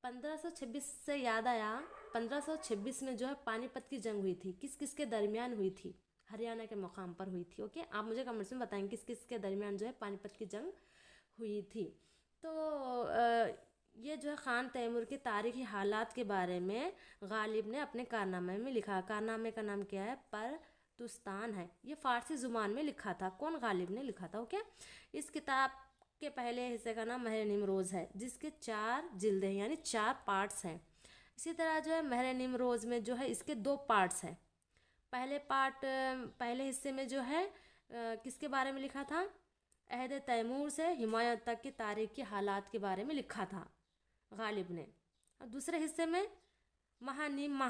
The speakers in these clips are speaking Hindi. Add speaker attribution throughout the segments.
Speaker 1: 1526 से याद आया, 1526 में जो है पानीपत की जंग हुई थी, किस किस के दरमियान हुई थी? हरियाणा के मुकाम पर हुई थी। ओके, आप मुझे कमेंट्स में बताएंगे किस किस के दरमियान जो है पानीपत की जंग हुई थी। तो ये जो है खान तैमूर के तारीखी हालात के बारे में गालिब ने अपने कारनामे में लिखा। कारनामे का नाम क्या है? परतुस्तान है। ये फारसी ज़ुबान में लिखा था। कौन? गालिब ने लिखा था। ओके, इस किताब के पहले हिस्से का नाम महर निमरोज़ है, जिसके 4 जिल्दें हैं, यानी 4 पार्ट्स हैं। इसी तरह जो है महर निमरोज़ में जो है इसके 2 पार्ट्स हैं। पहले हिस्से में जो है किसके बारे में लिखा था? अहद तैमूर से हुमायूं तक की तारीख के हालात के बारे में लिखा था गालिब ने। और दूसरे हिस्से में महानिम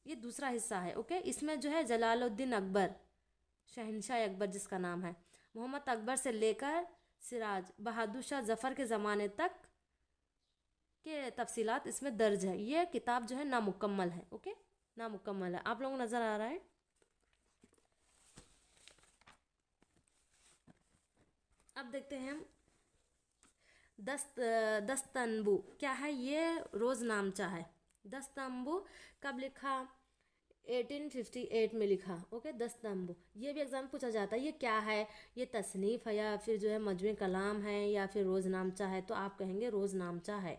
Speaker 1: ये दूसरा हिस्सा है। ओके, इसमें जो है जलालुद्दीन अकबर, शहनशाह अकबर जिसका नाम है, मोहम्मद अकबर से लेकर सिराज बहादुर शाह जफ़र के ज़माने तक के तफसीलात इसमें दर्ज है। ये किताब जो है नामुकम्मल है। ओके, नामुकम्मल है। आप लोगों को नज़र आ रहा है? अब देखते हैं हम दस्तंबू क्या है? ये रोज़नामचा है। दस्तंबू कब लिखा? 1858 में लिखा। ओके, दस्तंबू ये भी एग्जाम पूछा जाता है। ये क्या है? ये तसनीफ़ है या फिर जो है मजमू कलाम है या फिर रोज़नामचा है? तो आप कहेंगे रोज़नामचा है।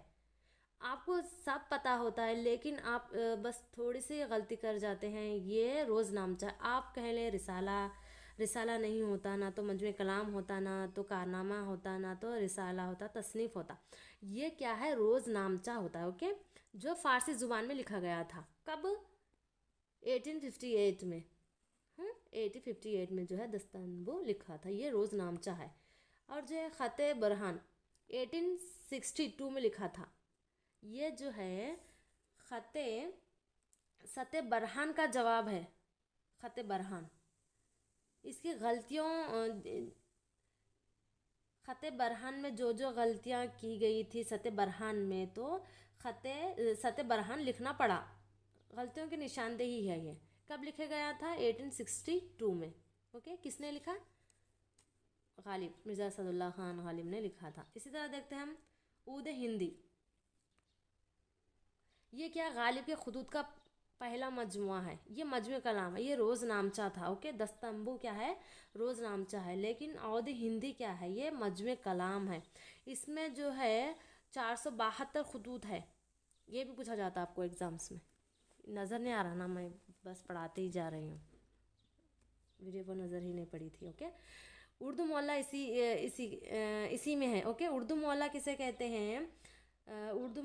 Speaker 1: आपको सब पता होता है लेकिन आप बस थोड़ी सी गलती कर जाते हैं। ये रोज़नामचा, आप कह लें रिसाला, रिसाला नहीं होता, ना तो मजमू कलाम होता, ना तो कारनामा होता, ना तो रिसाला होता, तसनीफ़ होता। ये क्या है? रोज़नामचा होता है। ओके, जो फ़ारसी ज़ुबान में लिखा गया था। कब? 1858 में। 1858 में जो है दस्तंबू लिखा था। ये रोज़नामचा है। और जो है ख़त बरहान 1862 में लिखा था। ये जो है ख़त बरहान का जवाब है। ख़त बरहान, इसकी गलतियों, ख़त बरहान में जो जो गलतियाँ की गई थी सत बरहान में, तो सत बरहान लिखना पड़ा। गलतियों की निशानदेही है ये। कब लिखा गया था? 1862 में। ओके, किसने लिखा? गालिब, मिर्ज़ा असदुल्ला खान गालिब ने लिखा था। इसी तरह देखते हैं हम ऊद हिंदी। ये क्या? गालिब के खुतूत का पहला मजमुआ है। ये मजमू कलाम है। ये रोज़नामचा था। ओके, दस्तंबू क्या है? रोज़नामचा है। लेकिन औद हिंदी क्या है? ये मजमू कलाम है। इसमें जो है 472 खुतूत है। ये भी पूछा जाता है आपको एग्ज़ाम्स में। नज़र नहीं आ रहा ना, मैं बस पढ़ाते ही जा रही हूँ, वीडियो पर नज़र ही नहीं पड़ी थी। ओके, उर्दू मौला इसी में है। ओके, उर्दू मौला किसे कहते हैं? उर्दू